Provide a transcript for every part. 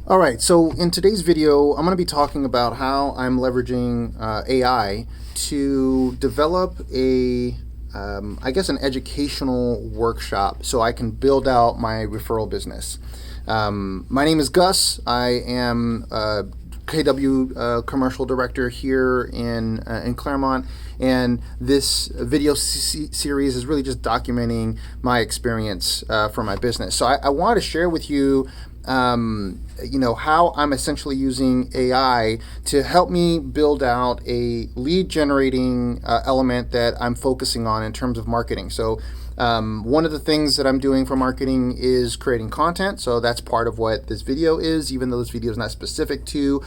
All right, so in today's video, I'm going to be talking about how I'm leveraging AI to develop an educational workshop so I can build out my referral business. My name is Gus. I am KW commercial director here in Claremont, and this video series is really just documenting my experience for my business. So I want to share with you how I'm essentially using AI to help me build out a lead generating element that I'm focusing on in terms of marketing. So one of the things that I'm doing for marketing is creating content. So that's part of what this video is, even though this video is not specific to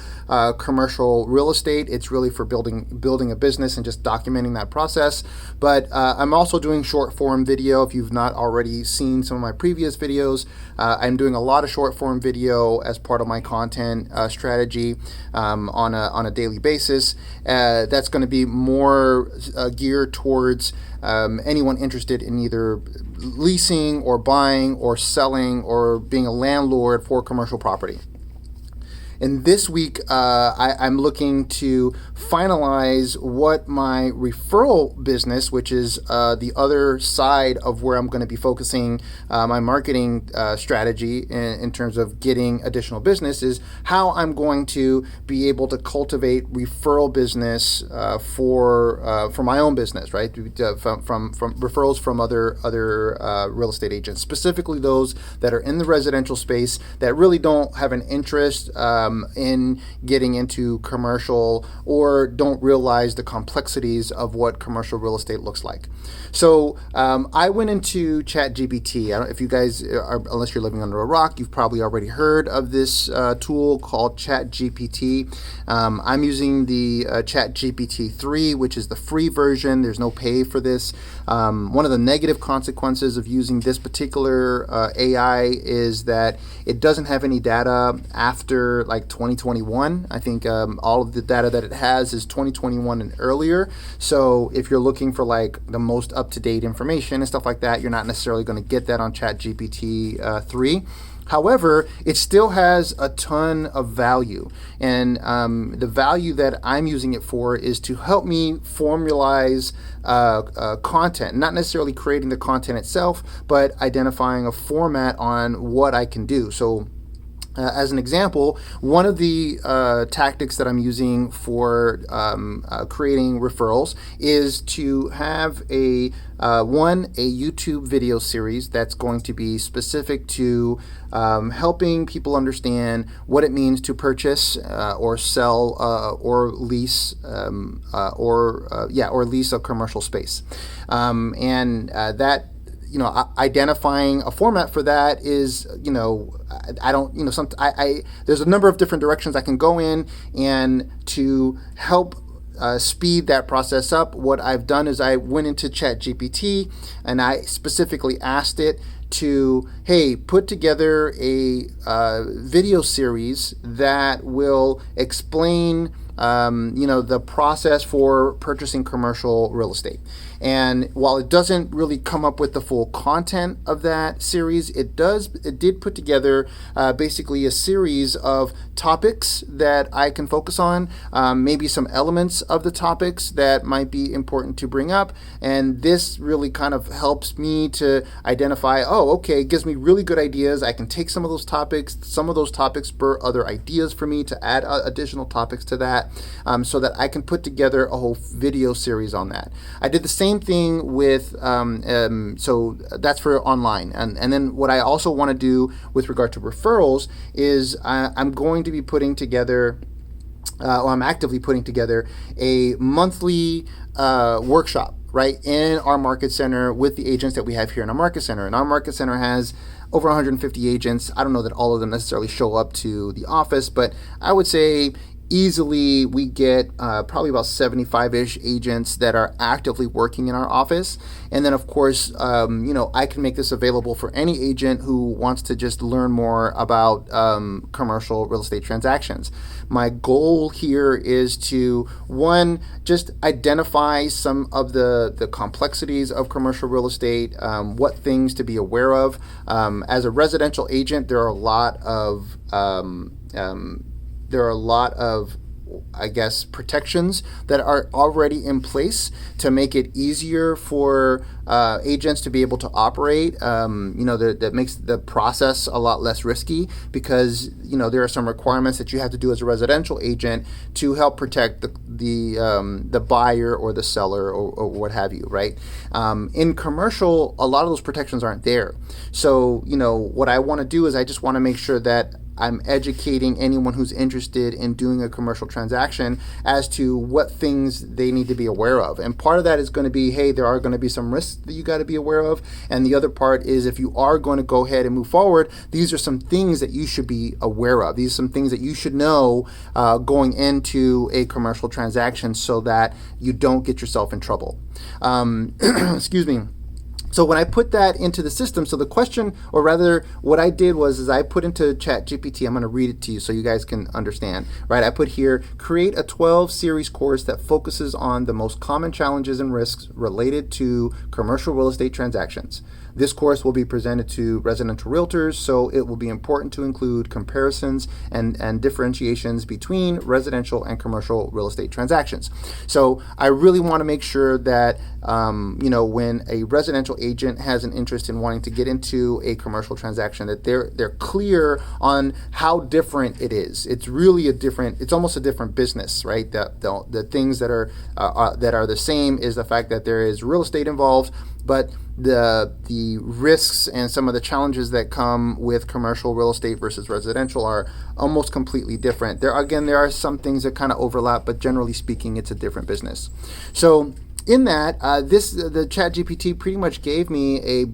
commercial real estate. It's really for building a business and just documenting that process. But I'm also doing short form video. If you've not already seen some of my previous videos, I'm doing a lot of short form video as part of my content strategy on a daily basis. That's going to be more geared towards anyone interested in either leasing or buying or selling or being a landlord for commercial property. And this week, I'm looking to finalize what my referral business, which is the other side of where I'm going to be focusing my marketing strategy in terms of getting additional business, is how I'm going to be able to cultivate referral business for my own business, right? From referrals from other real estate agents, specifically those that are in the residential space that really don't have an interest in getting into commercial or don't realize the complexities of what commercial real estate looks like. So I went into ChatGPT. I don't know if you guys are, unless you're living under a rock, you've probably already heard of this tool called ChatGPT. I'm using the ChatGPT 3, which is the free version. There's no pay for this. One of the negative consequences of using this particular AI is that it doesn't have any data after like 2021. I think all of the data that it has is 2021 and earlier. So if you're looking for like the most up-to-date information and stuff like that, you're not necessarily going to get that on ChatGPT 3. However, it still has a ton of value, and the value that I'm using it for is to help me formalize content, not necessarily creating the content itself, but identifying a format on what I can do. So as an example, one of the tactics that I'm using for creating referrals is to have a YouTube video series that's going to be specific to helping people understand what it means to purchase or sell or lease or lease a commercial space, and that. Identifying a format for that is, there's a number of different directions I can go in, and to help speed that process up, what I've done is I went into ChatGPT and I specifically asked it to, hey, put together a video series that will explain the process for purchasing commercial real estate. And while it doesn't really come up with the full content of that series, it did put together basically a series of topics that I can focus on, maybe some elements of the topics that might be important to bring up. And this really kind of helps me to identify, it gives me really good ideas. I can take some of those topics spur other ideas for me to add additional topics to that, so that I can put together a whole video series on that. I did the same thing with, so that's for online. And then what I also want to do with regard to referrals is I'm going to be putting together, I'm actively putting together a monthly workshop, right, in our market center with the agents that we have here in our market center. And our market center has over 150 agents. I don't know that all of them necessarily show up to the office, but I would say easily we get probably about 75-ish agents that are actively working in our office. And then of course, I can make this available for any agent who wants to just learn more about commercial real estate transactions. My goal here is to, one, just identify some of the complexities of commercial real estate, what things to be aware of. As a residential agent, there are a lot of I guess, protections that are already in place to make it easier for agents to be able to operate. That makes the process a lot less risky because, there are some requirements that you have to do as a residential agent to help protect the buyer or the seller or what have you, right? In commercial, a lot of those protections aren't there. So, what I want to do is I just want to make sure that I'm educating anyone who's interested in doing a commercial transaction as to what things they need to be aware of. And part of that is going to be, hey, there are going to be some risks that you got to be aware of. And the other part is, if you are going to go ahead and move forward, these are some things that you should be aware of. These are some things that you should know going into a commercial transaction so that you don't get yourself in trouble. Excuse me. So when I put that into the system, so the question, or rather what I did was I put into ChatGPT, I'm going to read it to you so you guys can understand, right? I put here, create a 12 series course that focuses on the most common challenges and risks related to commercial real estate transactions. This course will be presented to residential realtors, so it will be important to include comparisons and differentiations between residential and commercial real estate transactions. So I really want to make sure that, when a residential agent has an interest in wanting to get into a commercial transaction, that they're clear on how different it is. It's really it's almost a different business, right? The things that are the same is the fact that there is real estate involved, but the risks and some of the challenges that come with commercial real estate versus residential are almost completely different. There are some things that kind of overlap, but generally speaking, it's a different business. So in that, the ChatGPT pretty much gave me a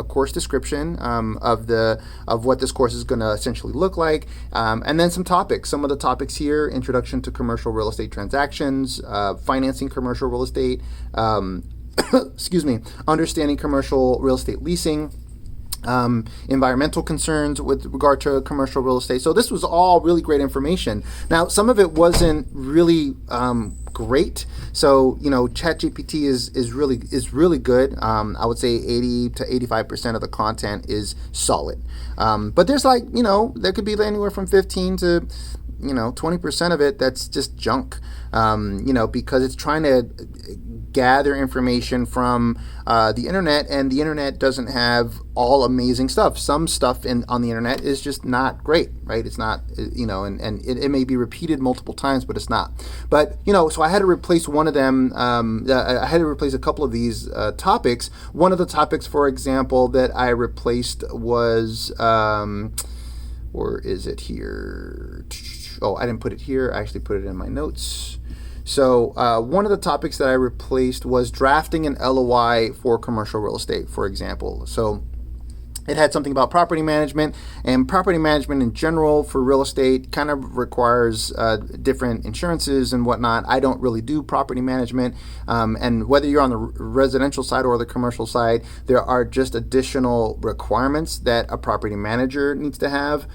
course description of what this course is going to essentially look like, and then some topics. Some of the topics here: introduction to commercial real estate transactions, financing commercial real estate, understanding commercial real estate leasing, environmental concerns with regard to commercial real estate. So this was all really great information. Now, some of it wasn't really great. So, ChatGPT is really good. I would say 80 to 85% of the content is solid. But there's there could be anywhere from 15 to 20% of it that's just junk, because it's trying to gather information from the internet, and the internet doesn't have all amazing stuff. Some stuff on the internet is just not great, right? It's not, and it may be repeated multiple times, but it's not. But, so I had to replace one of them. I had to replace a couple of these topics. One of the topics, for example, that I replaced was, where is it here? Oh, I didn't put it here. I actually put it in my notes. So one of the topics that I replaced was drafting an LOI for commercial real estate, for example. So it had something about property management, and property management in general for real estate kind of requires different insurances and whatnot. I don't really do property management, and whether you're on the residential side or the commercial side, there are just additional requirements that a property manager needs to have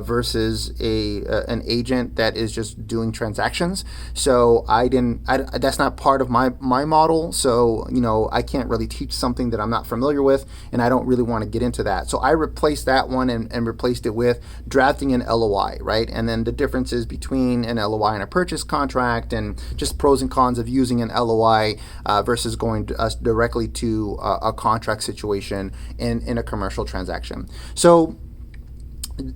versus an agent that is just doing transactions. So that's not part of my model. So I can't really teach something that I'm not familiar with, and I don't really want to get into that. So I replaced that one and replaced it with drafting an LOI, right? And then the differences between an LOI and a purchase contract, and just pros and cons of using an LOI versus going directly to a contract situation in a commercial transaction. So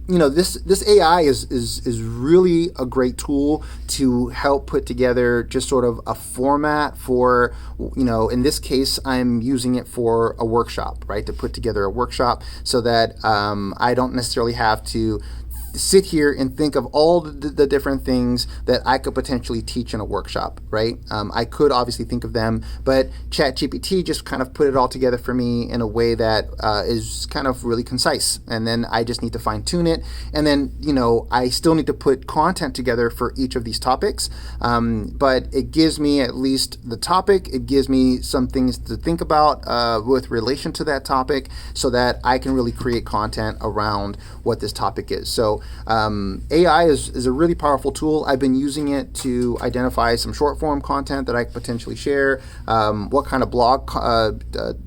this AI is really a great tool to help put together just sort of a format for, in this case, I'm using it for a workshop, right? To put together a workshop so that I don't necessarily have to sit here and think of all the different things that I could potentially teach in a workshop, right? I could obviously think of them, but ChatGPT just kind of put it all together for me in a way that is kind of really concise. And then I just need to fine tune it. And then, I still need to put content together for each of these topics. But it gives me at least the topic. It gives me some things to think about with relation to that topic so that I can really create content around what this topic is. So AI is a really powerful tool. I've been using it to identify some short form content that I could potentially share, what kind of blog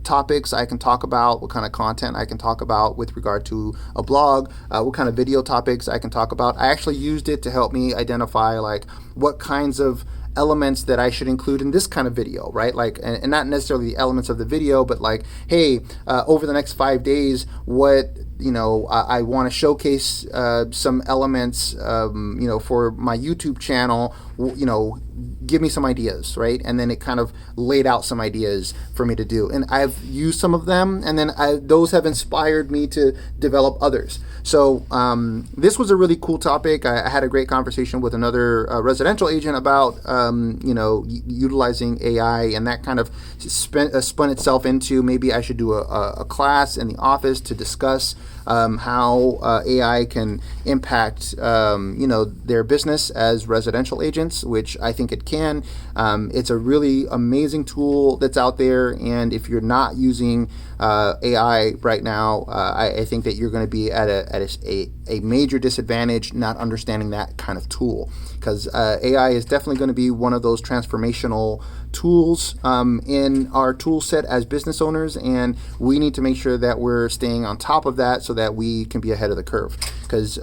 topics I can talk about, what kind of content I can talk about with regard to a blog, what kind of video topics I can talk about. I actually used it to help me identify like what kinds of elements that I should include in this kind of video, right? Like, and not necessarily the elements of the video, but like, hey, over the next 5 days, what I want to showcase some elements, for my YouTube channel. Give me some ideas, right? And then it kind of laid out some ideas for me to do, and I've used some of them, and then those have inspired me to develop others. So this was a really cool topic. I had a great conversation with another residential agent about utilizing AI, and that kind of spun itself into maybe I should do a class in the office to discuss how AI can impact their business as residential agents, which I think it can. It's a really amazing tool that's out there, and if you're not using AI right now, I think that you're going to be at a major disadvantage not understanding that kind of tool, because AI is definitely going to be one of those transformational tools in our tool set as business owners, and we need to make sure that we're staying on top of that so that we can be ahead of the curve. Because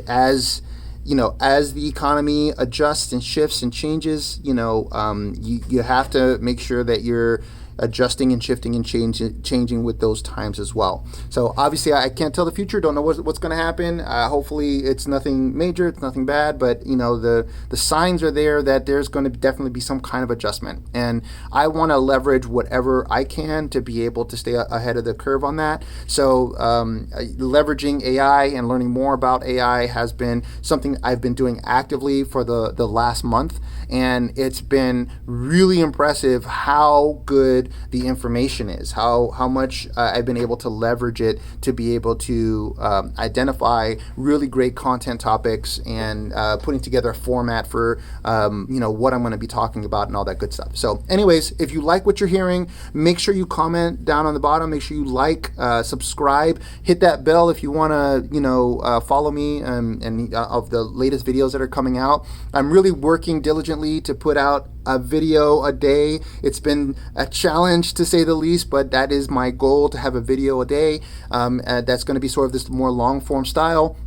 as the economy adjusts and shifts and changes, you have to make sure that you're adjusting and shifting and changing with those times as well. So obviously I can't tell the future, don't know what's going to happen. Hopefully it's nothing major, it's nothing bad, but the signs are there that there's going to definitely be some kind of adjustment, and I want to leverage whatever I can to be able to stay ahead of the curve on that. So leveraging AI and learning more about AI has been something I've been doing actively for the last month, and it's been really impressive how good the information is, how much I've been able to leverage it to be able to identify really great content topics and putting together a format for what I'm going to be talking about and all that good stuff. So anyways, if you like what you're hearing, make sure you comment down on the bottom, make sure you like, subscribe, hit that bell if you want to follow me and of the latest videos that are coming out. I'm really working diligently to put out a video a day. It's been a challenge to say the least, but that is my goal, to have a video a day. That's going to be sort of this more long form style.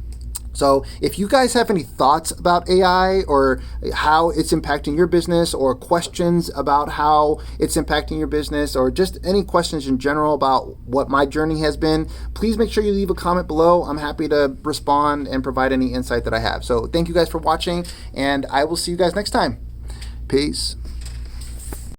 So if you guys have any thoughts about AI or how it's impacting your business, or questions about how it's impacting your business, or just any questions in general about what my journey has been, please make sure you leave a comment below. I'm happy to respond and provide any insight that I have. So thank you guys for watching, and I will see you guys next time. Peace.